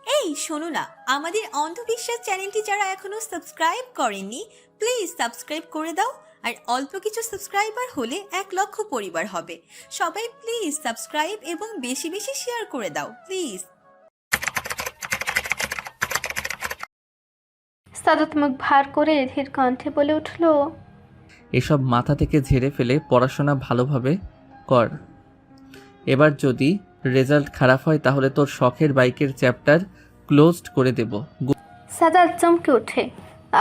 এই শোনো না, আমাদের অন্ধবিশ্বাস চ্যানেলটি যারা এখনো সাবস্ক্রাইব করেননি, প্লিজ সাবস্ক্রাইব করে দাও। আর অল্প কিছু সাবস্ক্রাইবার হলে 1 লক্ষ পরিবার হবে। সবাই প্লিজ সাবস্ক্রাইব এবং বেশি বেশি শেয়ার করে দাও প্লিজ। সাদাত মুখ ভার করে ধীর কণ্ঠে বলে উঠল, এসব মাথা থেকে ঝেড়ে ফেলে পড়াশোনা ভালোভাবে কর। এবার যদি রেজাল্ট খারাপ হয় তাহলে তোর শখের বাইকের চ্যাপ্টার ক্লোজড করে দেব। সাদাত চমকে ওঠে।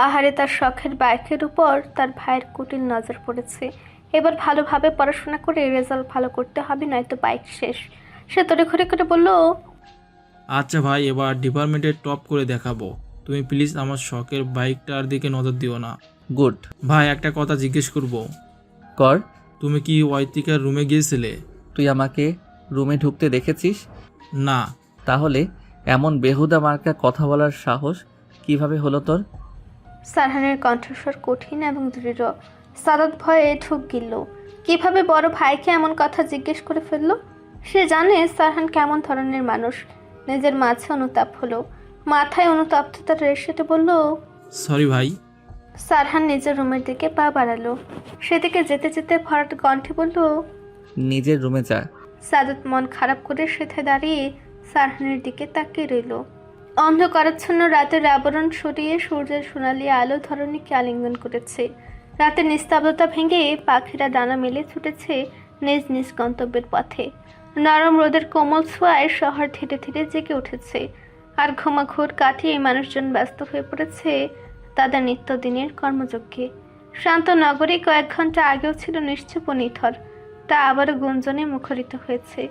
আহারে, তার শখের বাইকের উপর তার ভাইয়ের কুটিল নজর পড়েছে। এবার ভালোভাবে পড়াশোনা করে রেজাল্ট ভালো করতে হবে, নয়তো বাইক শেষ। সে তড়িঘড়ি করে বলল, আচ্ছা ভাই, এবার ডিপার্টমেন্টে টপ করে দেখাবো। তুমি প্লিজ আমার শখের বাইকটার দিকে নজর দিও না। গুড। ভাই, একটা কথা জিজ্ঞেস করব। কর। তুমি কি ওয়াইতিকার রুমে গিয়েছিলে? তুই আমাকে রুমে ঢুকতে দেখেছিস? না। তাহলে এমন বেহুদা মার্কা কথা বলার সাহস কিভাবে হলো তোর? সারহানের কণ্ঠস্বর কঠিন এবং দৃঢ়। সাদাত ভয়ে ঢুক গিলল। কিভাবে বড় ভাইকে এমন কথা জিজ্ঞেস করে ফেলল? সে জানে সারহান কেমন ধরনের মানুষ। নিজের মাঝে অনুতাপ হলো, মাথায় অনুতপ্ততার রেশেটে বলল, সরি ভাই। সারহান নিজের রুমের দিকে পা বাড়ালো। সেদিকে যেতে যেতে ভরাট কণ্ঠে বলল, নিজের রুমে যা। সাদাত মন খারাপ করে সেথে দাঁড়িয়ে সারহানের দিকে তাকিয়ে রইল। অন্ধকারাচ্ছন্ন রাতের আবরণ সরিয়ে সূর্যের সোনালি আলো ধরণীকে আলিঙ্গন করেছে। রাতের নিস্তব্ধতা ভেঙে পাখিরা ডানা মেলে ছুটেছে নিজ নিজ গন্তব্যের পথে। নরম রোদের কোমল ছোঁয়ায় শহর ধীরে ধীরে জেগে উঠেছে। আর ঘুমাঘোর কাটিয়ে মানুষজন ব্যস্ত হয়ে পড়েছে তাদের নিত্যদিনের কর্মযজ্ঞে। শান্ত নগরী কয়েক ঘন্টা আগেও ছিল নিশ্চুপ ও নিথর, তা আবারও গুঞ্জনে মুখরিত হয়েছে।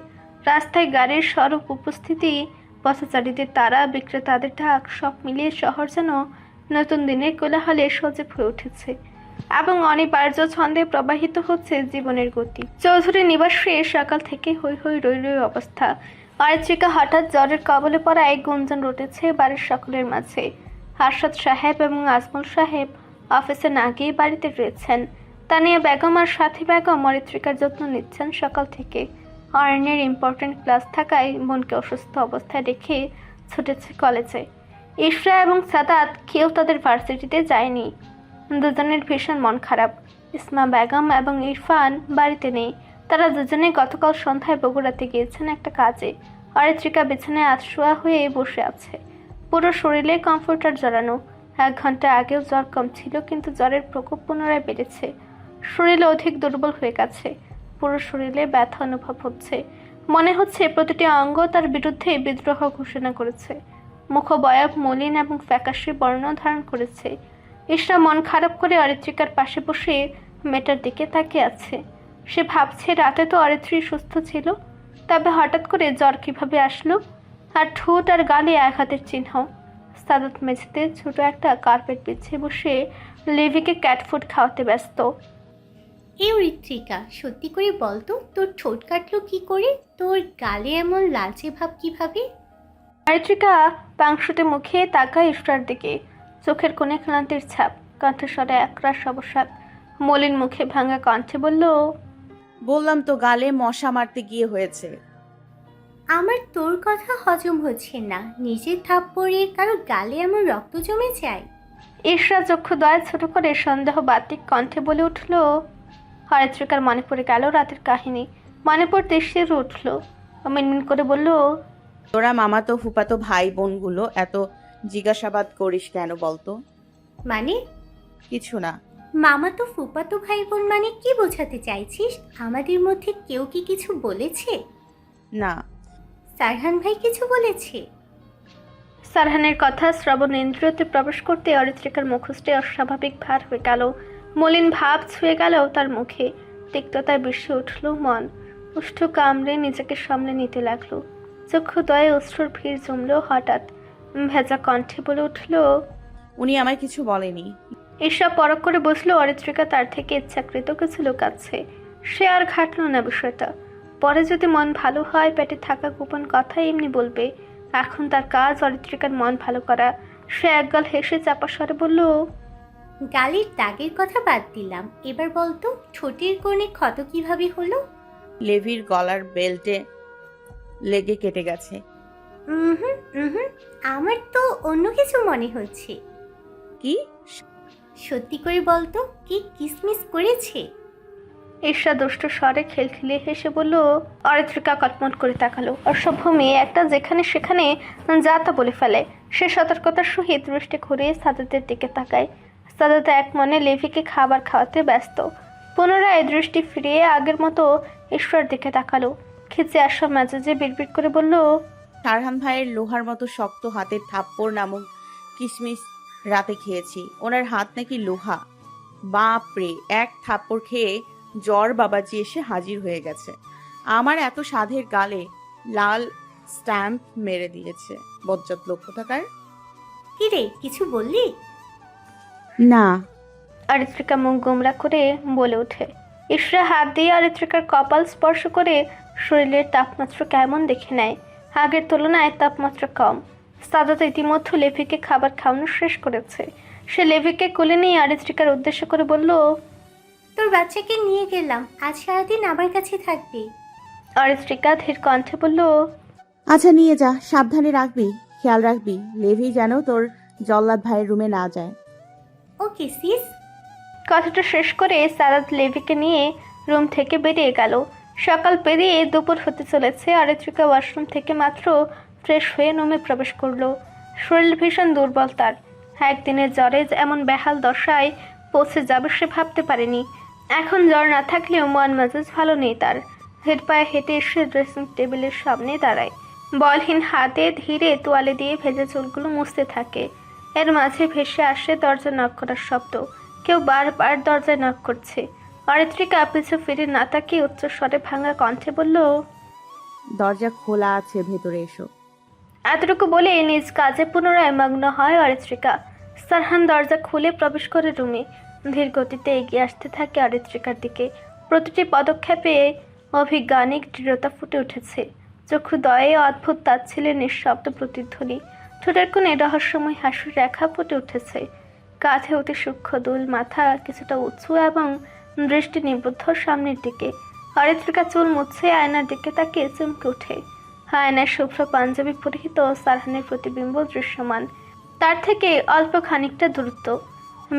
রাস্তায় গাড়ির সরব উপস্থিতি, পথচারীদের তারা, বিক্রেতাদের ডাক, সব মিলিয়ে শহর যেন নতুন দিনের কোলাহলে সজীব হয়ে উঠেছে এবং অনিবার্য ছন্দে প্রবাহিত হচ্ছে জীবনের গতি। চৌধুরী নিবাসে সকাল থেকে হৈ হৈ রই রই অবস্থা। অরিত্রিকা হঠাৎ জ্বরের কবলে পড়ায় গুঞ্জন রটেছে বাড়ির সকলের মাঝে। হাসরত সাহেব এবং আজমল সাহেব অফিসে না গিয়ে বাড়িতে রয়েছেন। তানিয়া বেগম আর সাথী বেগম অরিত্রিকার যত্ন নিচ্ছেন সকাল থেকে। অরণ্যের ইম্পর্টেন্ট ক্লাস থাকায় বোনকে অসুস্থ অবস্থায় রেখে ছুটেছে কলেজে। ইশরা এবং সাদাত কেউ তাদের ভার্সিটিতে যায়নি। দুজনের ভীষণ মন খারাপ। ইসমা বেগম এবং ইরফান বাড়িতে নেই। তারা দুজনেই গতকাল সন্ধ্যায় বগুড়াতে গিয়েছেন একটা কাজে। অরিত্রিকা বিছানায় আধশোয়া হয়ে বসে আছে, পুরো শরীরে কমফোর্টার জড়ানো। 1 ঘন্টা আগেও জ্বর কম ছিল, কিন্তু জ্বরের প্রকোপ পুনরায় বেড়েছে। শরীর অধিক দুর্বল হয়ে গেছে। পুরো শরীরে ব্যথা অনুভব হচ্ছে। মনে হচ্ছে প্রতিটি অঙ্গ তার বিরুদ্ধে বিদ্রোহ ঘোষণা করেছে। মুখবয়ব মলিন এবং ফ্যাকাশে বর্ণ ধারণ করেছে। ইশরা মন খারাপ করে অরিত্রিকার পাশে বসে মেয়েটার দিকে তাকিয়ে আছে। সে ভাবছে রাতে তো অরিত্রী সুস্থ ছিল, তবে হঠাৎ করে জ্বর কিভাবে আসলো? আর ঠোঁট আর গালে আঘাতের চিহ্ন। সাদাত মেঝেতে ছোট একটা কার্পেট বিছিয়ে বসে লিভিকে ক্যাটফুড খাওয়াতে ব্যস্ত। এই ঋত্বিকা, সত্যি করে বলতো, তোর ঠোঁট কাটলো কি করে? তোর গালে এমন লালচে ভাব কিভাবে? অরিত্রিকা পাংশুটে মুখে তাকায় ইশরার দিকে। চোখের কোণে ক্লান্তির ছাপ, কণ্ঠস্বরে একরাশ অবসাদ। মলিন মুখে ভাঙা কণ্ঠে বলল, বললাম তো গালে মশা মারতে গিয়ে হয়েছে। আমার তোর কথা হজম হচ্ছে না। নিজের থাপ্পড়ে কারো গালে এমন রক্ত জমে যায়? ইশরা চক্ষু দয় ছোট করে সন্দেহ বাতিক কণ্ঠে বলে উঠল। অরিত্রিকার মনে পড়ে গেল রাতের কাহিনী। মনে পড়তে শির উঠল। মিনমিন করে বলল, তোরা মামাতো ফুপাতো ভাই বোনগুলো এত জিজ্ঞাসাবাদ করিস কেন বলতো? মানে? কিছু না। মামাতো ফুপাতো ভাই বোন মানে কি বোঝাতে চাইছিস? আমাদের মধ্যে কেউ কি কিছু বলেছে? না। সারহান ভাই কিছু বলেছে? সারহানের কথা শ্রবণ ইন্দ্রিয়তে প্রবেশ করতে অরিত্রিকার মুখোশটি অস্বাভাবিক ভার হয়ে গেল। মলিন ভাব ছুঁয়ে গেল তার মুখে। তিক্ততায় বেশি উঠল মন। উষ্ঠ কামড়ে নিজেকে সামনে নিতে লাগলো। চক্ষু দয়ে অশ্রুর ভিড় জমলো। হঠাৎ ভেজা কণ্ঠে বলে উঠল, উনি আমায় কিছু বলেনি। ঈশা পরখ করে বসলো। অরিত্রিকা তার থেকে ইচ্ছাকৃত কিছু লুকাচ্ছে। সে আর ঘাটল না বিষয়টা। পরে যদি মন ভালো হয়, পেটে থাকা গোপন কথা এমনি বলবে। এখন তার কাজ অরিত্রিকার মন ভালো করা। সে একগাল হেসে চাপা স্বরে বলল, গালের দাগের কথা বাদ দিলাম, এবার বলতো ঠোঁটের কোণে ক্ষত কিভাবে হলো? লেভির গলার বেল্টে লেগে কেটে গেছে। হুম হুম, আমার তো অন্য কিছু মনে হচ্ছে। কি? সত্যি করে বলতো, কি কিসমিস করেছে? ঈর্ষা দুষ্ট স্বরে খিলখিলিয়ে হেসে বলল। অরিত্রিকা কটমট করে তাকালো। অসভ্য মেয়ে একটা যেখানে সেখানে যা তা বলে ফেলে। সে সতর্কতার সহিত দৃষ্টি ঘুরিয়ে সাদাতের দিকে তাকায়। সাদাত এক মনে লেভিকে খাবার খাওয়াতে ব্যস্ত। পুনরায় দৃষ্টি ফিরিয়ে আগের মতো ঈশ্বর দিকে তাকালো। খিচে আসা মেজাজে বিড়বিড় করে বলল, সারহান ভাইয়ের লোহার মতো শক্ত হাতের থাপ্পড় নামক কিশমিশ রাতে খেয়েছি। ওনার হাত নাকি লোহা। বাপরে, এক থাপ্পড় খেয়ে জ্বর বাবাজি এসে হাজির হয়ে গেছে। আমার এত সাধের গালে লাল স্ট্যাম্প মেরে দিয়েছে। বজ্জাত লোক কোথাকার। কি রে, কিছু বললি? না। অরিত্রিকা মুখ গোমরা করে বলে ওঠে। ঈশ্বর হাত দিয়ে অরিত্রিকার কপাল স্পর্শ করে শরীরের তাপমাত্রা কেমন দেখে নেয়। আগের তুলনায় তাপমাত্রা কম। সাদাত ইতিমধ্যে লেভিকে খাবার খাওয়ানো শেষ করেছে। সে লেভিকে কোলে নিয়ে অরিত্রিকার উদ্দেশ্য করে বলল, তোর বাচ্চাকে নিয়ে গেলাম, আজ সারাদিন আমার কাছে থাকবি। অরিত্রিকা ধীর কণ্ঠে বলল, আচ্ছা নিয়ে যা, সাবধানে রাখবি, খেয়াল রাখবি লেভি যেন তোর জল্লাদ ভাইয়ের রুমে না যায়। ওকে সিস। কথাটা শেষ করে সাদাত লেভিকে নিয়ে রুম থেকে বেরিয়ে গেল। সকাল পেরিয়ে দুপুর হতে চলেছে। অরিত্রিকা ওয়াশরুম থেকে মাত্র ফ্রেশ হয়ে রুমে প্রবেশ করলো। শরীর ভীষণ দুর্বল তার। একদিনের জ্বরে এমন বেহাল দশায় পৌঁছে যাবে সে ভাবতে পারেনি। এখন জ্বর না থাকলেও মন মেজাজ ভালো নেই তার। হেড পায়ে হেঁটে এসে ড্রেসিং টেবিলের সামনে দাঁড়ায়। বলহীন হাতে ধীরে তোয়ালে দিয়ে ভেজা চুলগুলো মুছতে থাকে। এর মাঝে ভেসে আসে দরজা নক করার শব্দ। কেউ বারবার দরজায় নক করছে। অরিত্রিকা পিছু ফিরে না তাকিয়ে উচ্চস্বরে ভাঙা কণ্ঠে বলল, দরজা খোলা আছে, ভেতরে এসো। এতটুকু বলে নিজ কাজে পুনরায় মগ্ন হয় অরিত্রিকা। সারহান দরজা খুলে প্রবেশ করে রুমে। ধীর গতিতে এগিয়ে আসতে থাকে অরিত্রিকার দিকে। প্রতিটি পদক্ষেপে অভিজ্ঞানিক দৃঢ়তা ফুটে উঠেছে। চক্ষুদয়ে অদ্ভুত তাচ্ছিলের নিঃশব্দ প্রতিধ্বনি। ঠোঁটের কোণে রহস্যময় হাসির রেখা ফুটে উঠেছে। কাঁধে অতি সূক্ষ্ম দুল, মাথা কিছুটা উঁচু এবং দৃষ্টি নিবদ্ধ সামনের দিকে। অরিত্রিকা চুল মুছে আয়নার দিকে তাকিয়ে চমকে ওঠে। আয়নায় শুভ্র পাঞ্জাবি পরিহিত সারহানের প্রতিবিম্ব দৃশ্যমান। তার থেকে অল্প খানিকটা দূরত্ব।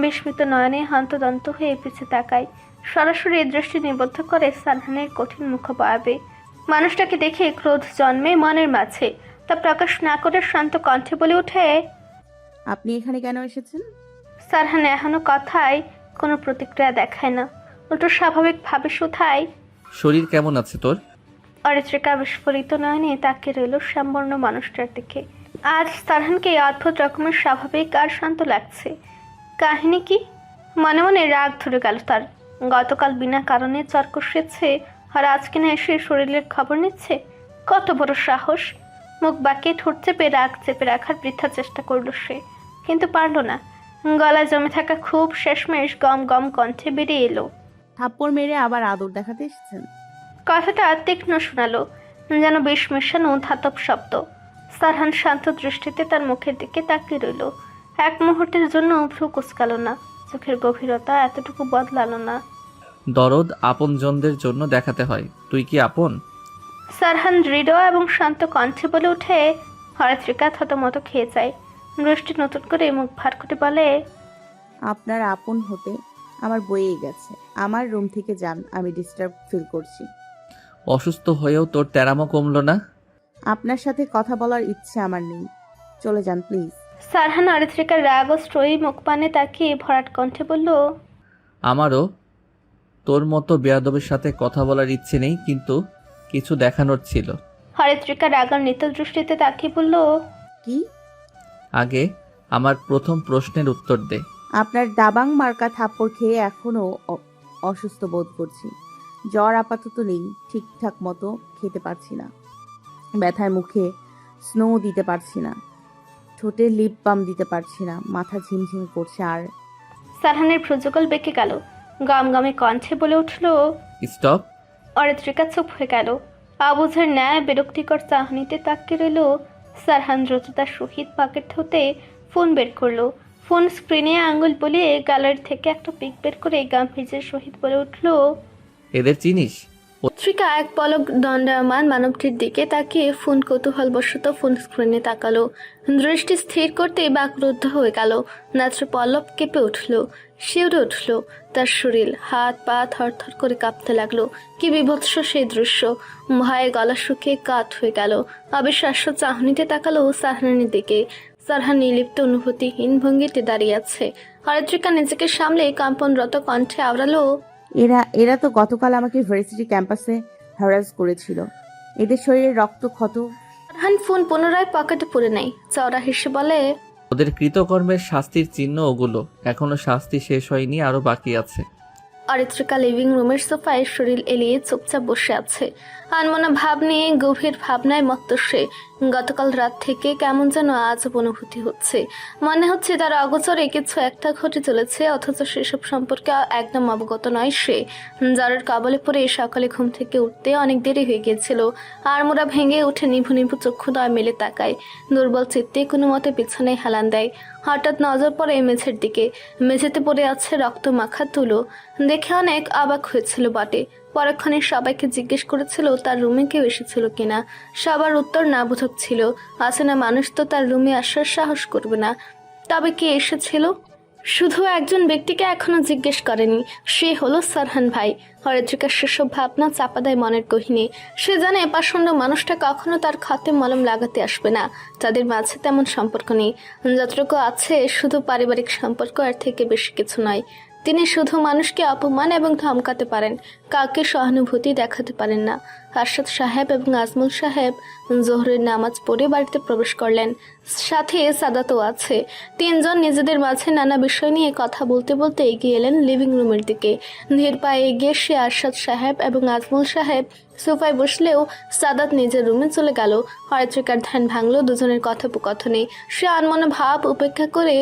বিস্মিত নয়নে হন্তদন্ত হয়ে পিছে তাকায়। সরাসরি দৃষ্টি নিবদ্ধ করে সারহানের কঠিন মুখবয়বে। মানুষটাকে দেখে ক্রোধ জন্মে মনের মাঝে। তা প্রকাশ না করে শান্ত কণ্ঠে বলে ওঠে, আপনি এখানে কেন এসেছেন? সারহান এখনো কথায় কোনো প্রতিক্রিয়া দেখায় না। উল্টো স্বাভাবিকভাবে শুধায়, শরীর কেমন আছে তোর? অরিত্রিকা বিস্ফোরিত নয়নে তাকিয়ে রইল শ্যামবর্ণ মানুষটার দিকে। আজ সারহানকে অদ্ভুত রকমের স্বাভাবিক আর শান্ত লাগছে। কাহিনী কি? মনে মনে রাগ ধরে গেল তার। গতকাল বিনা কারণে জ্বর কষেছে, আর আজ কিনা এসে শরীরের খবর নিচ্ছে। কত বড় সাহস! মুখ বাঁকিয়ে ঠোঁট চেপে রাগ চেপে রাখার বৃথা চেষ্টা করল সে, কিন্তু পারল না। গলায় জমে থাকা খুব শেষমেশ গম গম কণ্ঠে বেরিয়ে এলো, থাপ্পড় মেরে আবার আদর দেখাতে এসেছেন? কথাটা তীক্ষ্ণ শোনালো, যেন বিষ মেশানো ধাতব শব্দ। সারহান শান্ত দৃষ্টিতে তার মুখের দিকে তাকিয়ে রইল। এক মুহূর্তের জন্য ভ্রু কুচকাল না। চোখের গভীরতা এতটুকু বদলালো না। দরদ আপনজনদের জন্য দেখাতে হয়, তুই কি আপন? সারহান দৃঢ় এবং শান্ত কণ্ঠে বলে উঠে। অরিত্রিকা থতমত খেয়ে যায়। দৃষ্টি নতুন করে মুখ ভার করে বলে, আপনার আপন হতে আমার বইয়ে গেছে। আমার রুম থেকে যান, আমি ডিস্টার্ব ফিল করছি। অসুস্থ হয়েও তোর তেরামো কমলো না। আপনার সাথে কথা বলার ইচ্ছে আমার নেই, চলে যান প্লিজ। সারহান অরিত্রিকার রাগ ও স্ট্রয়ী মুখ পানে তাকিয়ে ভরাট কণ্ঠে বলল, আমারও তোর মতো বেয়াদবের সাথে কথা বলার ইচ্ছে নেই, কিন্তু কিছু দেখানোর ছিল। অরিত্রিকা রাগার নিতল দৃষ্টিতে তাকিয়ে বলল, কি? আগে আমার প্রথম প্রশ্নের উত্তর দে। আপনার দাবাং মার্কা থাপ্পড় খেয়ে এখনো অসুস্থ বোধ করছি। জ্বর আপাতত নেই, ঠিকঠাক মতো খেতে পারছি না, ব্যথায় মুখে স্নো দিতে পারছি না, ঠোঁটে লিপ বাম দিতে পারছি না, মাথা ঝিমঝিম করছে। আর সারহানের ভ্রুযুগল বেঁকে গেল। গমগমে কণ্ঠে বলে উঠল, স্টপ। অরিত্রিকা চুপ হয়ে গেল। আবুঝের ন্যায় বিরক্তিকর চাহনিতে তাকিয়ে রইল। সারহান দ্রুততার সহিত পকেট হতে ফোন বের করলো। ফোন স্ক্রিনে আঙুল বলিয়ে গ্যালারি থেকে একটা পিক বের করে গাম্ভীর্যের সহিত বলে উঠল, এদের চিনিস? অত্রিকা এক পলক দণ্ডায়মান মানবটির দিকে তাকিয়ে ফোন কৌতূহলবশত ফোন স্ক্রিনে তাকালো। দৃষ্টি স্থির করতেই বাকরুদ্ধ হয়ে গেল। নাত্র পল্লব কেঁপে উঠল, শিউরে উঠল তার শরীর, হাত পা থরথর করে কাঁপতে লাগলো। কি বিভৎস সেই দৃশ্য! ভয়ে গলা শুকিয়ে কাঠ হয়ে গেল। অবিশ্বাস্য চাহনিতে তাকালো সারহানের দিকে। সারহান নির্লিপ্ত অনুভূতিহীন ভঙ্গিতে দাঁড়িয়ে আছে। অরিত্রিকা নিজেকে সামলে কম্পনরত কণ্ঠে আওড়ালো, এরা তো গতকাল আমাকে ভার্সিটি ক্যাম্পাসে হ্যারাস করেছিল। এদের শরীরে রক্ত ক্ষত। সারহান ফোন পুনরায় পকেটে পুরে নেয়। চওড়া হেসে বলে, ওদের কৃতকর্মের শাস্তির চিহ্ন ওগুলো। এখনো শাস্তি শেষ হয়নি, আরো বাকি আছে। অরিত্রিকা লিভিং রুমের সোফায় শরীর এলিয়ে চুপচাপ বসে আছে। আনমনা ভাব নিয়ে গভীর ভাবনায় মত্ত সে। গতকাল রাত থেকে কেমন যেন আজব অনুভূতি হচ্ছে। মনে হচ্ছে তার অগোচরে কিছু একটা ঘটে চলেছে, অথচ সেসব সম্পর্কে একদম অবগত নয় সে। জ্বরের কবলে পড়ে সকালে ঘুম থেকে উঠতে অনেক দেরি হয়ে গিয়েছিল। আড়মোড়া ভেঙে উঠে নিভু নিভু চক্ষুদয় মেলে তাকায়। দুর্বল চিত্তে কোনো মতে পিছনে হেলান দেয়। হঠাৎ নজর পড়ে মেঝের দিকে। মেঝেতে পড়ে আছে রক্ত মাখা তুলো। দেখে অনেক অবাক হয়েছিল বটে। পরক্ষণে সবাইকে জিজ্ঞেস করেছিল তার রুমে কেউ এসেছিল কিনা। সবার উত্তর না বোধক ছিল। অচেনা মানুষ তো তার রুমে আসার সাহস করবে না। তবে কে এসেছিল? শুধু একজন ব্যক্তিকে এখনো জিজ্ঞেস করেনি, সে হলো সারহান ভাই। অরিত্রিকার সেসব ভাবনা চাপা দেয় মনের গহীনে। সে জানে পাষণ্ড মানুষটা কখনো তার ক্ষতে মলম লাগাতে আসবে না। তাদের মাঝে তেমন সম্পর্ক নেই। যতটুকু আছে শুধু পারিবারিক সম্পর্ক, আর থেকে বেশি কিছু নয়। তিনি শুধু মানুষকে অপমান এবং ধমকাতে পারেন, কাউকে সহানুভূতি দেখাতে পারেন না। আরশাদ সাহেব এবং আজমল সাহেব জোহরের নামাজ পড়ে বাড়িতে প্রবেশ করলেন। সাথে সাদাতও আছে। তিনজন নিজেদের মাঝে নানা বিষয় নিয়ে কথা বলতে বলতে এগিয়ে এলেন লিভিং রুমের দিকে। ধীর পায়ে এগিয়ে সে আরশাদ সাহেব এবং আজমল সাহেব সোফায় বসলেও সাদাত নিজের রুমে চলে গেল। অরিত্রিকার ধ্যান ভাঙলো দুজনের কথোপকথনে। সে আনমনা ভাব উপেক্ষা করে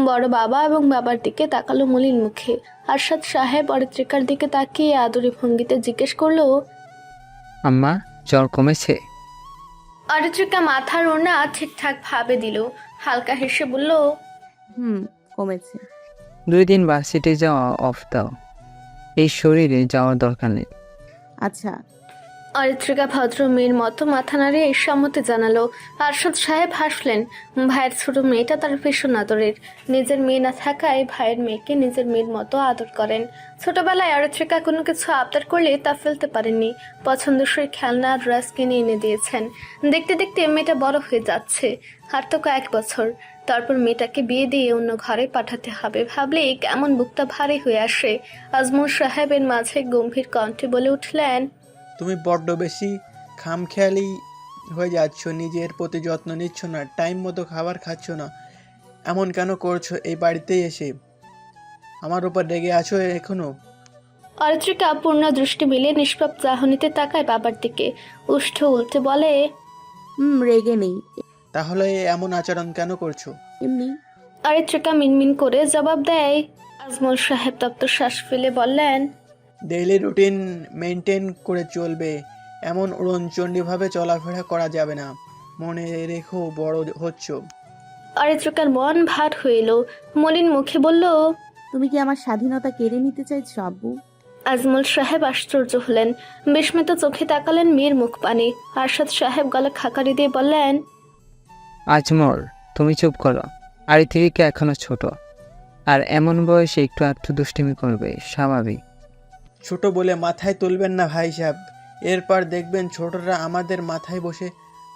বড় বাবা এবং বাবার দিকে তাকালো মলিন মুখে। আরশাদ সাহেব অরিত্রিকার দিকে তাকিয়ে আদুরি ভঙ্গিতে জিজ্ঞেস করলো, আম্মা, জ্বর কমেছে? অরিত্রিকা মাথার ওড়না ঠিকঠাক ভাবে দিল। হালকা হেসে বলল, কমেছে। 2 দিন ভার্সিটি যাওয়া অফ দাও, এই শরীরে যাওয়ার দরকার নেই। আচ্ছা। অরিত্রিকা ভদ্র মেয়ের মতো মাথা নাড়িয়ে সম্মতি জানালো। আরশাদ সাহেব হাসলেন। ভাইয়ের ছোট মেয়েটা তার ভীষণ আদরের। নিজের মেয়ে না থাকায় ভাইয়ের মেয়েকে নিজের মেয়ের মতো আদর করেন। ছোটবেলায় অরিত্রিকা কোনো কিছু আবদার করলে তা ফেলতে পারেননি। পছন্দসই খেলনা ড্রেস কিনে এনে দিয়েছেন। দেখতে দেখতে মেয়েটা বড় হয়ে যাচ্ছে। আর তো কয়েক বছর, তারপর মেয়েটাকে বিয়ে দিয়ে অন্য ঘরে পাঠাতে হবে ভাবলেই কেমন বুকটা ভারী হয়ে আসে। আজমল সাহেবের মাঝে গম্ভীর কণ্ঠে বলে উঠলেন, তুমি বড্ড বেশি খামখেয়ালি হয়ে যাচ্ছ, নিজের প্রতি যত্ন নিচ্ছ না, টাইম মতো খাবার খাচ্ছ না। এমন কেন করছো এই বাড়িতেই এসে? আমার উপর রেগে আছো এখনো? অরিত্রিকা পূর্ণ দৃষ্টি মিলিয়ে নিষ্পাপ চাহনিতে তাকায় বাবার দিকে। উষ্ঠ উল্টে বলে, রেগে নেই, তাহলে এমন আচরণ কেন করছো? এমনি। অরিত্রিকা মিনমিন করে জবাব দেয়। আজমল সাহেব তপ্ত শ্বাস ফেলে বললেন, ডেইলি রুটিন মেনটেন করে চলবে, এমন উড়নচণ্ডীভাবে চলাফেরা করা যাবে না। মনে রেখো, বড় হচ্ছ। অরিত্রিকার মন ভার হয়ে এলো। মলিন মুখে বলল, তুমি কি আমার স্বাধীনতা কেড়ে নিতে চাইছো আব্বু? আজমল সাহেব আশ্চর্য হলেন। বিস্মিত চোখে তাকালেন মেয়ের মুখ পানে। আরশাদ সাহেব গলা খাকারি দিয়ে বললেন, আজমল, তুমি চুপ করো। আরিত্রিকা এখনো ছোট, আর এমন বয়সে একটু দুষ্টুমি করবে, স্বাভাবিক। ছোট বলে মাথায় তুলবেন না ভাই সাহেব। এরপর দেখবেন ছোটরা আমাদের মাথায় বসে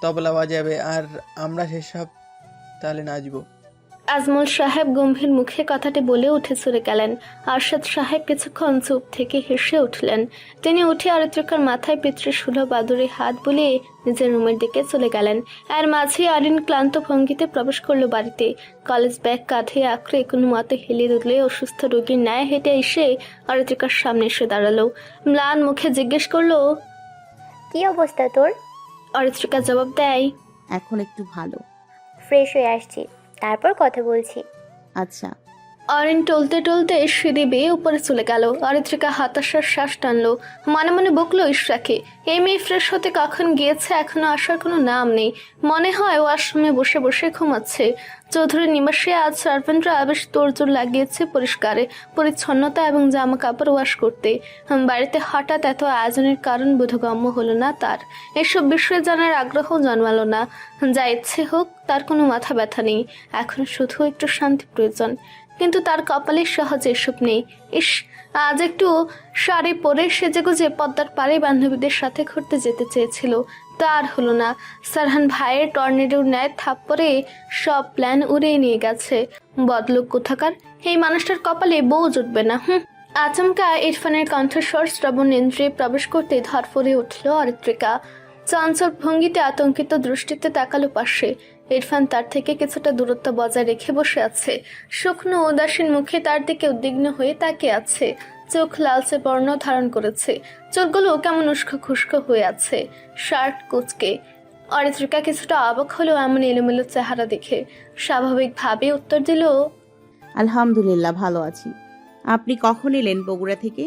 তবলা বাজাবে, আর আমরা সেসব তালে নাচবো। আজমল সাহেব গম্ভীর মুখে কথাটি বলে উঠে চলে গেলেন। আরশাদ সাহেব কিছুক্ষণ চুপ থেকে হেসে উঠলেন। তিনি উঠে অরিত্রিকার মাথায় পিতৃসুলভ আদুরে হাত বুলিয়ে নিজের রুমের দিকে চলে গেলেন। এর মাঝে আরিন ক্লান্ত ভঙ্গিতে প্রবেশ করলো বাড়িতে। কলেজ ব্যাগ কাঁধে আঁকড়ে কোনো মতে হেলে দুলে অসুস্থ রোগীর ন্যায় হেঁটে এসে অরিত্রিকার সামনে এসে দাঁড়ালো। ম্লান মুখে জিজ্ঞেস করলো, কি অবস্থা তোর? অরিত্রিকা জবাব দেয়, এখন একটু ভালো। ফ্রেশ হয়ে আসছি, তারপর কথা বলছি। আচ্ছা। অরিন টলতে টলতে সিঁড়ি বেয়ে উপরে চলে গেল। অরিত্রিকা হতাশার শ্বাস টানলো, মনে মনে বকলো ইশরাকে। এই মেয়ে ফ্রেশ হতে কখন গিয়েছে, এখনো আসার কোনো নাম নেই। মনে হয় ওয়াশরুমে বসে বসে ঘুমাচ্ছে। চৌধুরী নিবাসে আজ সার্ভেন্টরা বেশ তোড়জোড় লাগিয়েছে পরিষ্কারে পরিচ্ছন্নতা এবং জামা কাপড় ওয়াশ করতে। বাড়িতে হঠাৎ এত আয়োজনের কারণ বোধগম্য হলো না তার। এসব বিষয়ে জানার আগ্রহ জন্মালো না। যা ইচ্ছে হোক, তার কোনো মাথা ব্যথা নেই। এখন শুধু একটু শান্তি প্রয়োজন। কিন্তু তার কপালে সহজে এসব নেই। ইস, আজ একটু শাড়ি পরে সেজেগুজে পদ্মার পাড়ে বান্ধবীদের সাথে ঘুরতে যেতে চেয়েছিল, তার হলো না। সারহান ভাইয়ের টর্নেডোর ন্যায় থাপ্পড়ে সব প্ল্যান উড়িয়ে নিয়ে গেছে। বদলোক কোথাকার, এই মানুষটার কপালে বউ জুটবে না। আচমকা ইরফানের কণ্ঠস্বর শ্রবণ ইন্দ্রিয়ে প্রবেশ করতে ধরফরে উঠল অরিত্রিকা। চঞ্চল ভঙ্গিতে আতঙ্কিত দৃষ্টিতে তাকালো পাশে। ইরফান তার থেকে কিছুটা দূরত্ব বজায় রেখে বসে আছে। শুকনো উদাসীন মুখে তার দিকে উদ্বিগ্ন হয়ে তাকিয়ে আছে। চোখ লালচে বর্ণ ধারণ করেছে, চোখগুলো কেমন উস্কো খুস্কো হয়ে আছে, শার্ট কুচকে। অরিত্রিকা কিছুটা অবাক হলো এমন এলোমেলো চেহারা দেখে। স্বাভাবিকভাবে উত্তর দিল, আলহামদুলিল্লাহ ভালো আছি। আপনি কখন এলেন বগুড়া থেকে?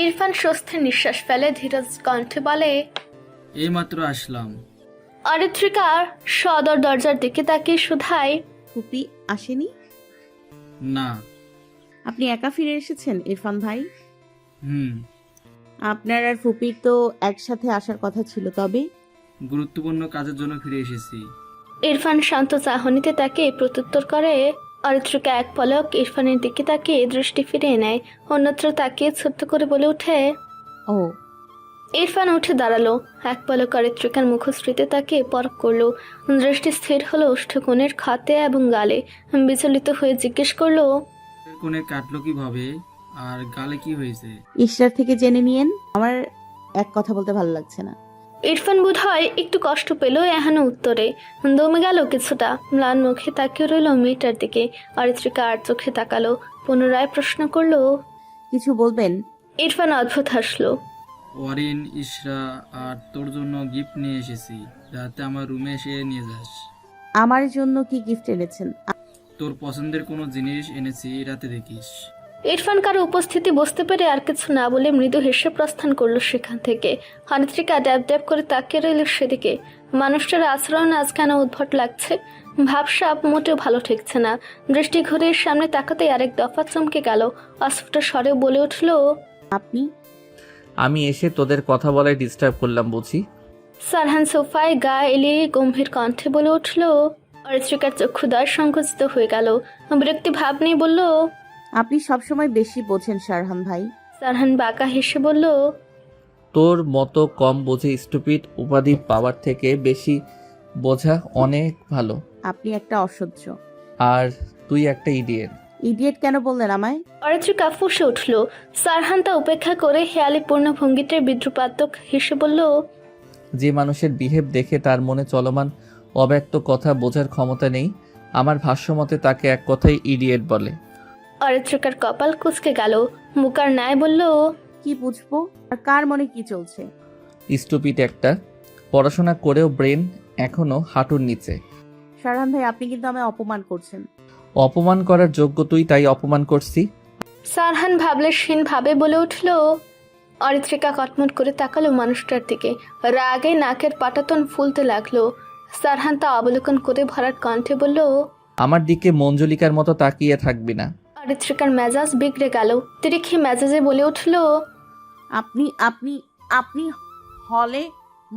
ইরফান স্বস্তির নিঃশ্বাস ফেলে ধীরজ কণ্ঠে বলে, এইমাত্র আসলাম। অরিত্রিকার সদর দরজার দিকে তাকিয়ে শুধায়, ফুপি আসেনি? না। আপনি একা ফিরে এসেছেন ইরফান ভাই? হুম। আপনার আর ফুপির তো একসাথে আসার কথা ছিল, তবে গুরুত্বপূর্ণ কাজের জন্য ফিরে এসেছি। ইরফান শান্ত চাহনিতে তাকে প্রত্যুত্তর করে। অরিত্রিকা এক পলক ইরফানের দিকে তাকিয়ে দৃষ্টি ফিরিয়ে নেয়, অন্যত্র তাকিয়ে ছোট্ট করে বলে ওঠে, ও। ইরফান উঠে দাঁড়ালো, এক পলক অরিত্রিকার মুখশ্রীতে তাকিয়ে পরখ করলো। দৃষ্টি স্থির হলো ওষ্ঠকোণের খাতে এবং গালে। বিচলিত হয়ে জিজ্ঞেস করলো, কোণে কাটলো কিভাবে, আর গালে কি হয়েছে? ঈশ্বর থেকে জেনে নিয়েন। আমার এক কথা বলতে ভালো লাগছে না। ইরফান বোধ হয় একটু কষ্ট পেল এহেন উত্তরে। দমে গেল কিছুটা, ম্লান মুখে তাকিয়ে রইল মেয়েটার দিকে। অরিত্রিকা আর চোখে তাকালো, পুনরায় প্রশ্ন করলো, কিছু বলবেন? ইরফান অদ্ভুত হাসলো। ওয়ারিন, ইশরা আর তোর জন্য গিফট নিয়ে এসেছি, যাতে আমার রুমে এসে নিয়ে যাস। আমার জন্য কি গিফট এনেছেন? তোর পছন্দের কোনো জিনিস এনেছি, রাতে দেখিস। ইরফান কারো উপস্থিতি বুঝতে পেরে আর কিছু না বলে মৃদু হেসে প্রস্থান করলো সেখান থেকে। অনিত্রিকা ড্যাব ড্যাব করে তাকিয়ে রইল সেদিকে। মানুষটার আচরণ আজ কেন উদ্ভট লাগছে। ভাবসাব মোটেও ভালো ঠেকছে না। দৃষ্টি ঘুরে সামনে তাকাতেই আরেক দফা চমকে গেল। অস্ফুট স্বরে বলে উঠল, আপনি? আমি এসে তোদের কথা বলায় ডিস্টার্ব করলাম বুঝি? সারহান সোফায় গা এলিয়ে গম্ভীর কণ্ঠে বলে উঠল। অরিত্রিকার চক্ষুদ্বয় সংকুচিত হয়ে গেল। বিরক্তি ভাব নিয়ে বলল, আপনি সবসময় বেশি বোঝেন সারহান ভাই। সারহান বাঁকা হেসে বলল, তোর মতো কম বোঝে স্টুপিড উপাধি পাওয়ার থেকে বেশি বোঝা অনেক ভালো। আপনি একটা অসহ্য। আর তুই একটা ইডিয়েট। ইডিয়েট কেন বললেন আমায়? অরিত্রিকা ফুঁসে উঠল। সারহান তা উপেক্ষা করে হেয়ালিপূর্ণ ভঙ্গিতে বিদ্রুপাত্মক হেসে বলল, যে মানুষের বিহেভ দেখে তার মনে চলমান অব্যক্ত কথা বোঝার ক্ষমতা নেই, আমার ভাষ্যমতে তাকে এক কথাই ইডিয়েট বলে। অরিত্রিকার কপাল কুঁচকে গেল। মুকার ন্যায় বলল, কি বুঝবো? আর কার মনে কি চলছে? স্টুপিড একটা, পড়াশোনা করেও ব্রেন এখনো হাঁটুর নিচে। সারহান ভাই, আপনি কিন্তু আমায় অপমান করছেন। অপমান করার যোগ্য তুই, তাই অপমান করছি। সারহান ভাবলেশহীন ভাবে বলে উঠল। অরিত্রিকা কটমট করে তাকালো মানুষটার দিকে। রাগে নাকের পাটাতন ফুলতে লাগলো। সারহান তা অবলোকন করে ভরাট কণ্ঠে বলল, আমার দিকে মঞ্জলিকার মতো তাকিয়ে থাকবি না। অরিত্রিকার মেজাজ বিগড়ে গেল। তিরিক্ষি মেজাজে বলে উঠল, আপনি আপনি আপনি হলে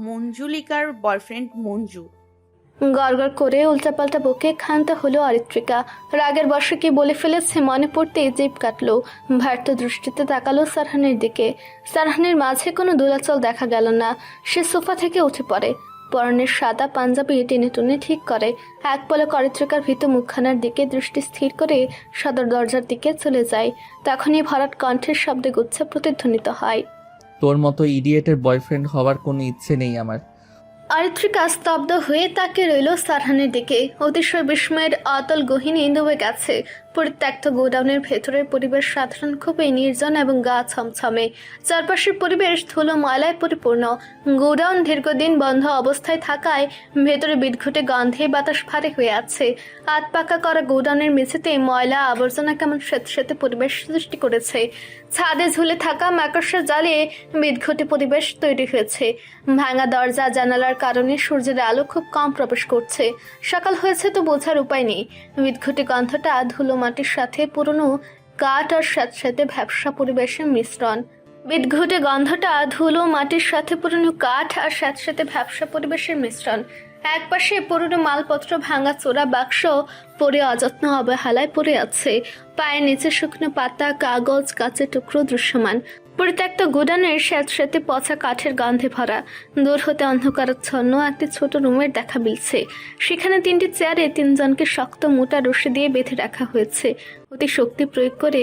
মঞ্জুলিকার বয়ফ্রেন্ড মঞ্জু। গড়গড় করে উল্টাপাল্টা বকে ক্ষান্ত হলো অরিত্রিকা। রাগের বশে কি বলে ফেলেছে মনে পড়তে জিভ কাটলো। ভার্ত দৃষ্টিতে তাকালো সারহানের দিকে। সারহানের মাঝে কোনো দোলাচল দেখা গেল না। সে সোফা থেকে উঠে পড়ে, পরনের সাদা পাঞ্জাবি টেনে টুনে ঠিক করে। এক পলক অরিত্রিকার ভীত মুখখানার দিকে দৃষ্টি স্থির করে সদর দরজার দিকে চলে যায়। তখনই ভরাট কণ্ঠের শব্দে গুচ্ছ প্রতিধ্বনিত হয়, তোর মতো ইডিয়েটের বয়ফ্রেন্ড হওয়ার কোনো ইচ্ছে নেই আমার। অরিত্রিকা স্তব্ধ হয়ে তাকিয়ে রইল সারহানের দিকে। অতিশয় বিস্ময়ের অতল গহিনী ডুবে গেছে। পরিত্যক্ত গোডাউনের ভেতরের পরিবেশ সাধারণ খুবই নির্জন এবং গা ছমছমে। চারপাশের পরিবেশ ধুলো ময়লায় পরিপূর্ণ। গোডাউন দীর্ঘদিন বন্ধ অবস্থায় থাকায় ভেতরে বিদঘুটে গন্ধে বাতাস ভারী হয়ে আছে। আত পাকা করা গোডাউনের মেঝেতে ময়লা আবর্জনা কেমন স্যাঁতস্যাঁতে পরিবেশ সৃষ্টি করেছে। ছাদে ঝুলে থাকা মাকড়সা জালে বিদঘুটে পরিবেশ তৈরি হয়েছে। ভাঙা দরজা জানালার কারণে সূর্যের আলো খুব কম প্রবেশ করছে। সকাল হয়েছে তো বোঝার উপায় নেই। বিদঘুটে গন্ধটা ধুলো মাটির সাথে পুরনো কাঠ আর স্যাঁতস্যাঁতে ভ্যাপসা পরিবেশের মিশ্রণ। বিদঘুটে গন্ধটা ধুলো মাটির সাথে পুরনো কাঠ আর স্যাঁতস্যাঁতে ভ্যাপসা পরিবেশের মিশ্রণ। একপাশে পুরনো মালপত্র ভাঙা চোরা বাক্স পরে অযত্ন অবহেলায় পড়ে আছে। পায়ের নিচে শুকনো পাতা, কাগজ, কাঁচের টুকরো দৃশ্যমান। পরিত্যক্ত গোডাউনের স্যাঁতস্যাঁতে পচা কাঠের গন্ধে ভরা। দূর হতে অন্ধকারাচ্ছন্ন একটি ছোট রুমের দেখা মিলছে। সেখানে 3টি চেয়ারে 3 জনকে শক্ত মোটা রশি দিয়ে বেঁধে রাখা হয়েছে। অতি শক্তি প্রয়োগ করে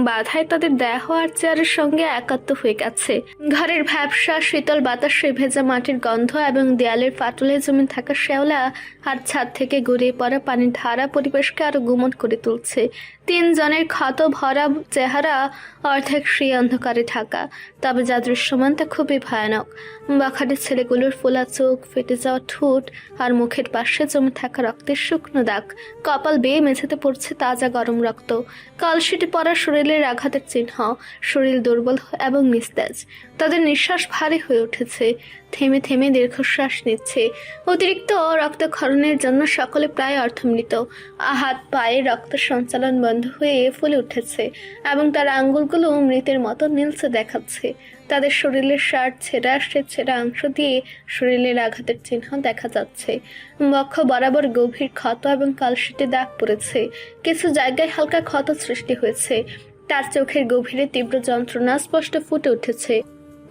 বাধায় তাদের দেহ আর চেয়ারের সঙ্গে একাত্ম হয়ে গেছে। ঘরের ভ্যাপসা শীতল বাতাসে ভেজা মাটির গন্ধ এবং দেয়ালের ফাটলে জমে থাকা শ্যাওলা আর ছাদ থেকে গড়িয়ে পড়া পানির ধারা পরিবেশকে আরো গুমট করে তুলছে। 3 জনের ক্ষত ভরা চেহারা অর্ধেক সেই অন্ধকারে ঢাকা, তবে যা দৃশ্যমান তা খুবই ভয়ানক। বাখাটের ছেলেগুলোর ফোলা চোখ, ফেটে যাওয়া ঠোঁট আর মুখের পাশে জমে থাকা রক্তের শুকনো দাগ। কপাল বেয়ে মেঝেতে পড়ছে তাজা গরম রক্ত। কলসিটি পড়া শরীরের আঘাতের চিহ্ন। শরীর দুর্বল এবং নিস্তেজ। তাদের নিঃশ্বাস ভারী হয়ে উঠেছে। থেমে থেমে দীর্ঘশ্বাস নিচ্ছে। অতিরিক্ত রক্তক্ষরণের জন্য সকলে প্রায় অর্থমৃত। হাত পায়ে রক্ত সঞ্চালন বন্ধ হয়ে ফুলে উঠেছে এবং তার আঙ্গুলগুলো মৃতের মতো নীলচে দেখাচ্ছে। তাদের শরীরের শার্ট ছেঁড়া, সে ছেঁড়া অংশ দিয়ে শরীরের আঘাতের চিহ্ন দেখা যাচ্ছে। বক্ষ বরাবর গভীর ক্ষত এবং কালশিটে দাগ পড়েছে। কিছু জায়গায় হালকা ক্ষত সৃষ্টি হয়েছে। তার চোখের গভীরে তীব্র যন্ত্রণা স্পষ্ট ফুটে উঠেছে।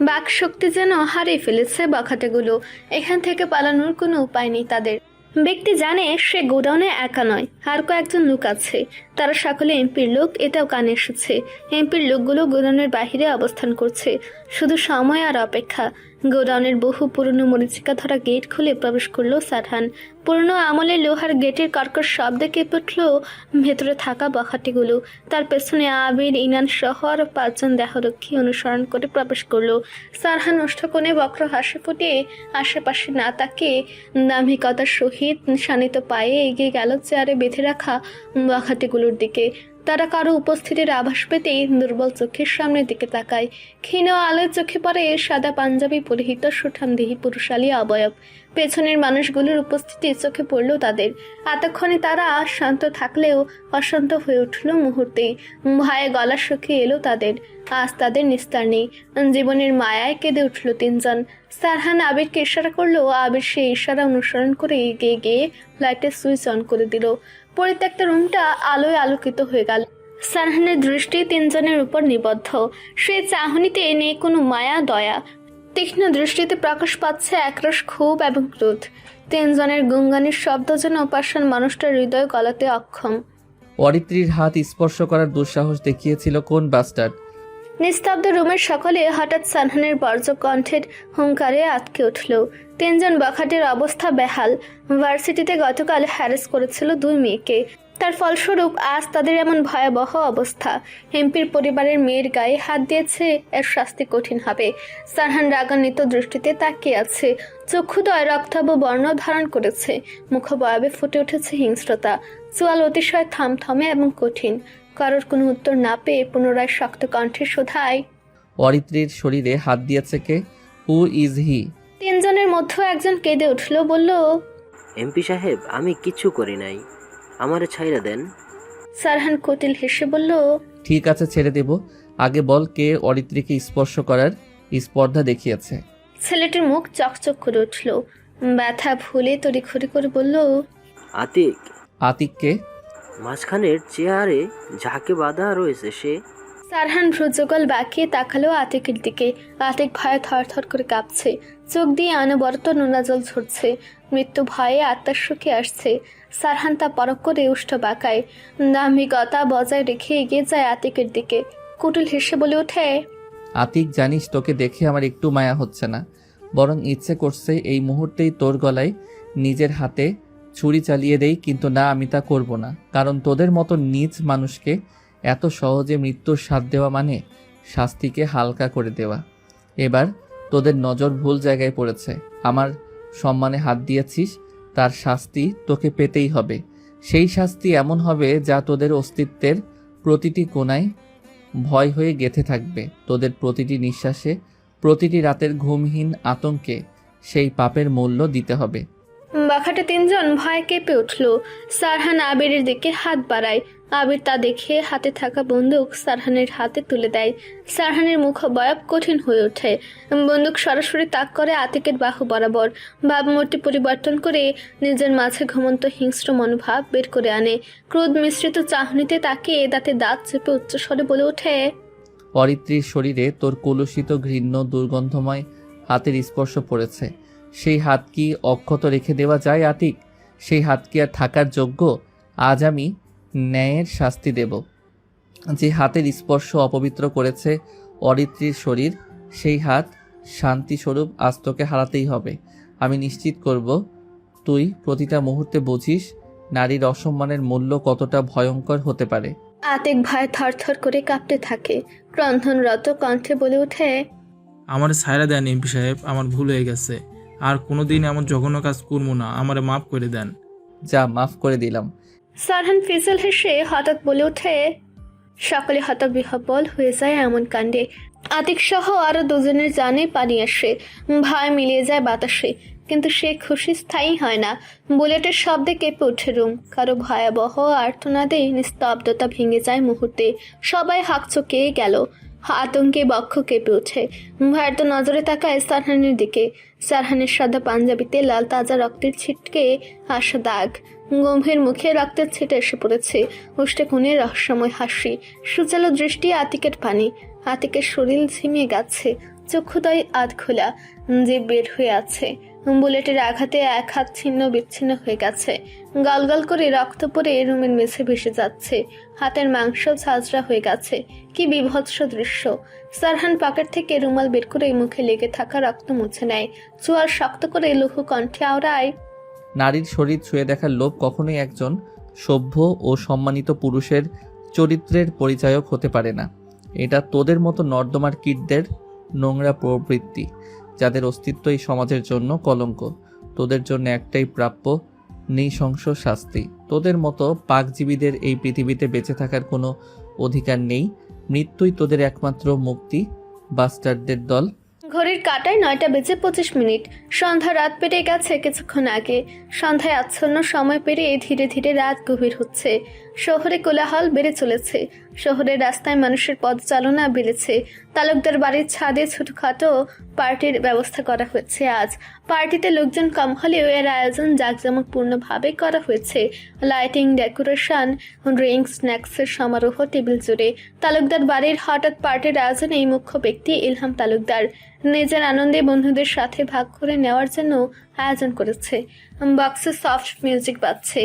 বাক শক্তি যেন হারিয়ে ফেলেছে বাখাটেগুলো। এখান থেকে পালানোর কোনো উপায় নেই তাদের। ব্যক্তি জানে সে গোডাউনে একা নয়, আর কয়েকজন লোক আছে। তারা সকলে এমপির লোক, এটাও কানে এসেছে। এমপির লোকগুলো গোডাউনের বাহিরে অবস্থান করছে, শুধু সময় আর অপেক্ষা। গোডাউনের বহু পুরনো মরিচিকা ধরা গেট খুলে প্রবেশ করলো সারহান। পুরনো আমলের লোহার গেটের কর্কশ শব্দে কেঁপে উঠল ভেতরে থাকা বাখাটিগুলো। তার পেছনে আবির, ইনান সহ আরো 5 জন দেহরক্ষী অনুসরণ করে প্রবেশ করলো। সারহান ওষ্ঠকোণে বক্র হাসি ফুটিয়ে আশেপাশে না তাকিয়ে দাম্ভিকতার সহিত শানিত পায়ে এগিয়ে গেল চেয়ারে বেঁধে রাখা বাখাটিগুলোর দিকে। তারা কারো উপস্থিতির আভাস পেতেই দুর্বল চোখের সামনের দিকে তাকায়। ক্ষীণ আলোয় চোখে পড়ে সাদা পাঞ্জাবি পরিহিত সুঠামদেহী পুরুষালী অবয়ব। পেছনের মানুষগুলোর উপস্থিতি চোখে পড়ল তাদের। এতক্ষণে তারা শান্ত থাকলেও অশান্ত হয়ে উঠল মুহূর্তেই। ভয়ে গলা শুকিয়ে এলো তাদের। আজ তাদের নিস্তার নেই। জীবনের মায়ায় কেঁদে উঠল 3 জন। সারহান আবিরকে ইশারা করলো। আবির সেই ইশারা অনুসরণ করে এগিয়ে গিয়ে লাইটের সুইচ অন করে দিল। পরিত্যক্ত রুমটা আলোয় আলোকিত হয়ে গেল। সারহানের দৃষ্টি 3 জনের উপর নিবদ্ধ। সেই চাহনিতে নেই কোনো মায়া দয়া। তীক্ষ্ণ দৃষ্টিতে প্রকাশ পাচ্ছে একরস ক্ষোভ এবং ক্রোধ। 3 জনের গুঙ্গানির শব্দ যেন পাষাণ মানুষটার হৃদয় গলাতে অক্ষম। অরিত্রীর হাত স্পর্শ করার দুঃসাহস দেখিয়েছিল কোন বাস্টার্ড? নিস্তব্ধ রুমের সকলে হঠাৎ সারহানের বর্জ্য কণ্ঠের হুঙ্কারে আটকে উঠল। 3 জন বাখাটের অবস্থা বেহাল। ভার্সিটিতে গতকাল হ্যারাস করেছিল 2 মেয়েকে। তার ফলস্বরূপ আজ তাদের এমন ভয়াবহ অবস্থা। এমপির পরিবারের মেয়ের গায়ে হাত দিয়েছে, এর শাস্তি কঠিন হবে। সারহান রাগান্বিত দৃষ্টিতে তাকিয়ে আছে। চক্ষুদয় রক্তাভ বর্ণ ধারণ করেছে। মুখবয়বে ফুটে উঠেছে হিংস্রতা। চোয়াল অতিশয় থমথমে এবং কঠিন। কারোর কোনো উত্তর না পেয়ে পুনরায় শক্ত কণ্ঠে শোধায়, অরিত্রীর শরীরে হাত দিয়েছে কে? Who is he? 3 জনের মধ্যে একজন কেঁদে উঠল, বলল, এমপি সাহেব, আমি কিছু করি নাই, আমারে ছাইরা দেন। সারহান কুটিল হেসে বলল, ঠিক আছে, ছেড়ে দেব। আগে বল, কে অরিত্রীকে স্পর্শ করার স্পর্ধা দেখিয়েছে? ছেলেটির মুখ চকচক করে উঠল। ব্যথা ভুলে তড়িঘড়ি করে বলল, আতিক। আতিককে? মাঝখানের চেয়ারে যাকে বাঁধা রয়েছে সে। সারহান ভ্রুযুগল বাঁকিয়ে তাকালো আতিকের দিকে। আতিক ভয়ে থরথর করে কাঁপছে। চোখ দিয়ে অনবরত নোনা জল ঝরছে। মৃত্যু ভয়ে আত্মার শুকে আসছে। সারহান তা পরখ করে উষ্ঠ বাঁকায়। দাম্ভিকতা বজায় রেখে এগিয়ে যায় আতিকের দিকে। কুটিল হেসে বলে ওঠে, আতিক, জানিস তোকে দেখে আমার একটু মায়া হচ্ছে না, বরং ইচ্ছে করছে এই মুহূর্তেই তোর গলায় নিজের হাতে ছুরি চালিয়ে দেই, কিন্তু না, আমি তা করব না। কারণ তোদের মতো নীচ মানুষকে এত সহজে মৃত্যুর স্বাদ দেওয়া মানে শাস্তিকে হালকা করে দেওয়া। এবার তোদের নজর ভুল জায়গায় পড়েছে। আমার সম্মানে হাত দিয়েছিস, তার শাস্তি তোকে পেতেই হবে। সেই শাস্তি এমন হবে যা তোদের অস্তিত্বের প্রতিটি কোণায় ভয় হয়ে গেঁথে থাকবে। তোদের প্রতিটি নিঃশ্বাসে, প্রতিটি রাতের ঘুমহীন আতঙ্কে সেই পাপের মূল্য দিতে হবে। বাখাটে তিনজন ভয়ে কেঁপে উঠল। সারহান আবিরের দিকে হাত বাড়ায়। আবির তা দেখে হাতে থাকা বন্দুক সারহানের হাতে তুলে দেয়। সারহানের মুখবয়ব কঠিন হয়ে ওঠে। বন্দুক সরাসরি তাক করে আতিকের বাহু বরাবর। ভাবমূর্তি পরিবর্তন করে নিজের মাঝে ঘুমন্ত হিংস্র মনোভাব বের করে আনে। ক্রোধ মিশ্রিত চাহনিতে তাকে দাঁতে দাঁত চেপে উচ্চস্বরে বলে ওঠে, অরিত্রীর শরীরে তোর কলুষিত ঘৃণ্য দুর্গন্ধময় হাতের স্পর্শ পড়েছে। সেই হাত কি অক্ষত রেখে দেওয়া যায় আতিক? সেই হাত কি আর থাকার যোগ্য? আজ আমি ন্যায়ের শাস্তি দেব। যে হাতের স্পর্শ অপবিত্র করেছে অরিত্রীর শরীর, সেই হাত শান্তিস্বরূপ আজ তোকে হারাতেই হবে। আমি নিশ্চিত করব তুই প্রতিটা মুহূর্তে বুঝিস নারীর অসম্মানের মূল্য কতটা ভয়ঙ্কর হতে পারে। আতিক ভয় থরথর করে কাঁপতে থাকে। ক্রন্ধনরত কণ্ঠে বলে ওঠে, আমার ছাইরা দেন এমপি সাহেব, আমার ভুল হয়ে গেছে। আর কোনোদিন এমন জঘন্য কাজ করবো না, আমারে মাফ করে দেন। যা, মাফ করে দিলাম। সারহান ফিসল হেসে হঠাৎ বলে ওঠে। সকলে হতবিহ্বল হয়ে যায় এমন কাণ্ডে। আতিক সহ আরো দুজনের জানে পানি আসে। ভয় মিলিয়ে যায় বাতাসে, কিন্তু সে খুশি স্থায়ী হয় না। বুলেটের শব্দে কেঁপে ওঠে রুম। কারো ভয়াবহ আর্তনাদে নিস্তব্ধতা ভেঙে যায় মুহূর্তে। সবাই হাঁকচকে গেল। আতঙ্কে বক্ষ কেঁপে ওঠে। ভয়ার্ত নজরে তাকায় সারহানের দিকে। সারহানের সাদা পাঞ্জাবিতে লাল তাজা রক্তের ছিটকে আসা দাগ। গম্ভীর মুখে রক্তের ছিটে এসে পড়েছে। উষ্ঠে কোণে রহস্যময় হাসি। সুচালো দৃষ্টি আতিকের পানি। আতিকের শরীর ঝিমিয়ে গেছে। চক্ষুদয় আধ খোলা, যে বের হয়ে আছে। বুলেটের আঘাতে এক হাত ছিন্ন বিচ্ছিন্ন হয়ে গেছে। গলগল করে রক্ত পড়ে রুমের মেঝে ভেসে যাচ্ছে। হাতের মাংস ঝাঁঝরা হয়ে গেছে। কি বিভৎস দৃশ্য! সারহান পকেট থেকে রুমাল বের করে মুখে লেগে থাকা রক্ত মুছে নেয়। চোয়াল শক্ত করে লঘু কণ্ঠে আওড়ায়, নারীর শরীর ছুঁয়ে দেখার লোভ কখনোই একজন সভ্য ও সম্মানিত পুরুষের চরিত্রের পরিচায়ক হতে পারে না। এটা তোদের মতো নর্দমার কীটদের নোংরা প্রবৃত্তি, যাদের অস্তিত্ব এই সমাজের জন্য কলঙ্ক। তোদের জন্য একটাই প্রাপ্য, নৃশংস শাস্তি। তোদের মতো পাকজীবীদের এই পৃথিবীতে বেঁচে থাকার কোনো অধিকার নেই। মৃত্যুই তোদের একমাত্র মুক্তি, বাস্টারদের দল। ঘড়ির কাঁটায় 9:25। সন্ধ্যা রাত পেরিয়ে গেছে কিছুক্ষণ আগে। সন্ধ্যায় আচ্ছন্ন সময় পেরিয়ে ধীরে ধীরে রাত গভীর হচ্ছে। শহরে কোলাহল বেড়ে চলেছে। শহরের রাস্তায় মানুষের পদচালনা বেড়েছে। তালুকদার বাড়ির ছাদে ছোটখাটো পার্টির ব্যবস্থা করা হয়েছে আজ। পার্টিতে লোকজন কম হলেও এর আয়োজন জাঁকজমকপূর্ণভাবে করা হয়েছে। লাইটিং, ডেকোরেশন, ড্রিঙ্কস, স্ন্যাক্সের সমারোহ টেবিল জুড়ে। তালুকদার বাড়ির হঠাৎ পার্টির আয়োজনে এই মুখ্য ব্যক্তি ইলহাম তালুকদার নিজের আনন্দে বন্ধুদের সাথে ভাগ করে নেওয়ার জন্য আয়োজন করেছে। বক্সে সফট মিউজিক বাজছে।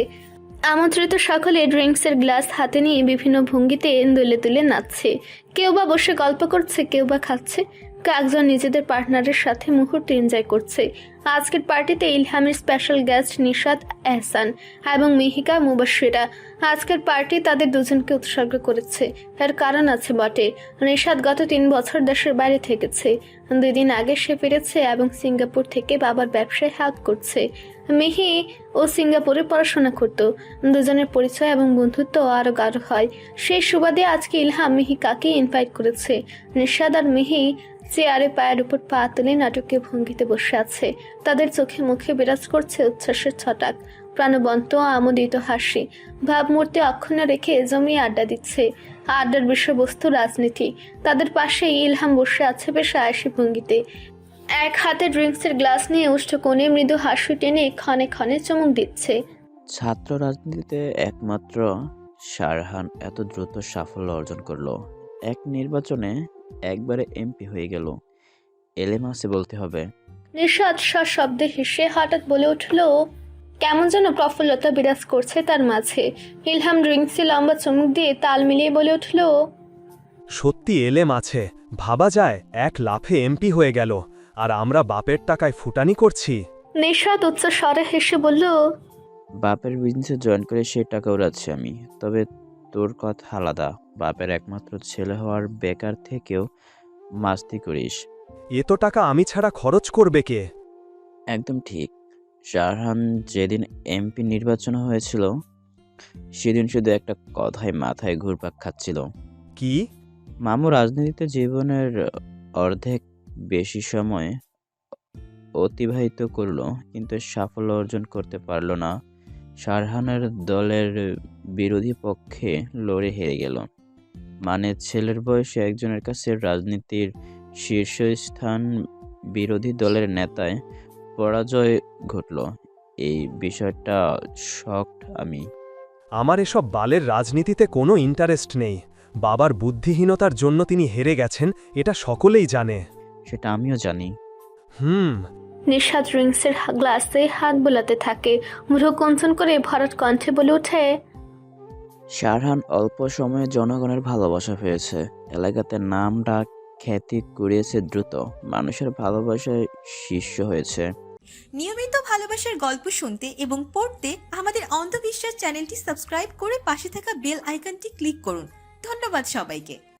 আমন্ত্রিত সকলে ড্রিঙ্কসের গ্লাস হাতে নিয়ে বিভিন্ন ভঙ্গিতে দুলে দুলে নাচছে। কেউ বা বসে গল্প করছে, কেউ বা খাচ্ছে। কয়েকজন নিজেদের পার্টনারের সাথে মুহূর্তে এনজয় করছে। আজকের পার্টিতে ইলহামের স্পেশাল গেস্ট নিশাত এহসান এবং মিহিকা মুবাশিরা। আজকের পার্টি তাদের দুজনকে উৎসর্গ করেছে। এর কারণ আছে বটে। নিশাত গত 3 বছর দেশের বাইরে থেকেছে। 2 দিন আগে সে ফিরেছে এবং সিঙ্গাপুর থেকে বাবার ব্যবসায় হেল্প করছে। মিহি ও সিঙ্গাপুরে পড়াশোনা করত। দুজনের পরিচয় এবং বন্ধুত্ব আরও গাঢ় হয়। সেই সুবাদে আজকে ইলহাম মিহিকাকে ইনভাইট করেছে। নিশাদ আর মিহি চেয়ারে পায়ের উপর পা তুলে নাটকীয় ভঙ্গিতে বসে আছে। তাদের চোখে মুখে বিরাজ করছে উচ্ছ্বাসের ছটাক, প্রাণবন্ত আমোদিত হাসি। ভাবমূর্তি অক্ষুণ্ণ রেখে জমিয়ে আড্ডা দিচ্ছে। আড্ডার বিষয়বস্তু রাজনীতি। তাদের পাশেই ইলহাম বসে আছে বেশ আয়েসি ভঙ্গিতে। এক হাতে ড্রিঙ্কসের গ্লাস নিয়ে উষ্ঠ কোণে মৃদু হাসি টেনে ক্ষণে ক্ষণে চমক দিচ্ছে। ছাত্র রাজনীতিতে একমাত্র সারহান এত দ্রুত সাফল্য অর্জন করলো। এক নির্বাচনে একবারে এমপি হয়ে গেল। এলেম আছে বলতে হবে। নিশাদ সশব্দে হেসে হঠাৎ বলে উঠল। কেমন যেন প্রফুল্লতা বিরাজ করছে তার মাঝে। ইলহাম ড্রিঙ্কসে লম্বা চমক দিয়ে তাল মিলিয়ে বলে উঠল, সত্যি এলেম আছে। ভাবা যায় এক লাফে এমপি হয়ে গেল, আর আমরা বাপের টাকায় ফুটানি করছি। নিশাদ উচ্চ স্বরে হেসে বলল, বাপের বিজনেসে জয়েন করে সেই টাকা উড়াচ্ছি আমি। তবে তোর কথা আলাদা। বাপের একমাত্র ছেলে হওয়ার বেকার থেকেও মাস্তি করিস। এত টাকা আমি ছাড়া খরচ করবে কে? একদম ঠিক। শাহরান যেদিন এমপি নির্বাচন হয়েছিল সেদিন শুধু একটা কথাই মাথায় ঘুরপাক খাচ্ছিল। কি? মামু রাজনীতিতে জীবনের অর্ধেক বেশি সময় অতিবাহিত করলো, কিন্তু সাফল্য অর্জন করতে পারল না। শাহরানের দলের বিরোধী পক্ষে লড়ে হেরে গেল। মানে ছেলের বয়সে একজনের কাছে রাজনীতির শীর্ষস্থান, বিরোধী দলের নেতায় পরাজয় ঘটল। এই বিষয়টা শকড আমি। আমার এসব বালের রাজনীতিতে কোনো ইন্টারেস্ট নেই। বাবার বুদ্ধিহীনতার জন্য তিনি হেরে গেছেন, এটা সকলেই জানে। সেটা আমিও জানি। নিশা ড্রিঙ্কসের গ্লাসে হাত বোলাতে থাকে। ভ্রু কুঞ্চন করে ভরাট কণ্ঠে বলে ওঠে, শাহরান অল্প সময়ে জনগণের ভালোবাসা পেয়েছে। এলাকাতে নাম ডাক খ্যাতি কুড়িয়েছে দ্রুত। মানুষের ভালোবাসায় শিষ্য হয়েছে। নিয়মিত ভালোবাসার গল্প শুনতে এবং পড়তে আমাদের অন্ধবিশ্বাস চ্যানেলটি সাবস্ক্রাইব করে পাশে থাকা বেল আইকনটি ক্লিক করুন। ধন্যবাদ সবাইকে।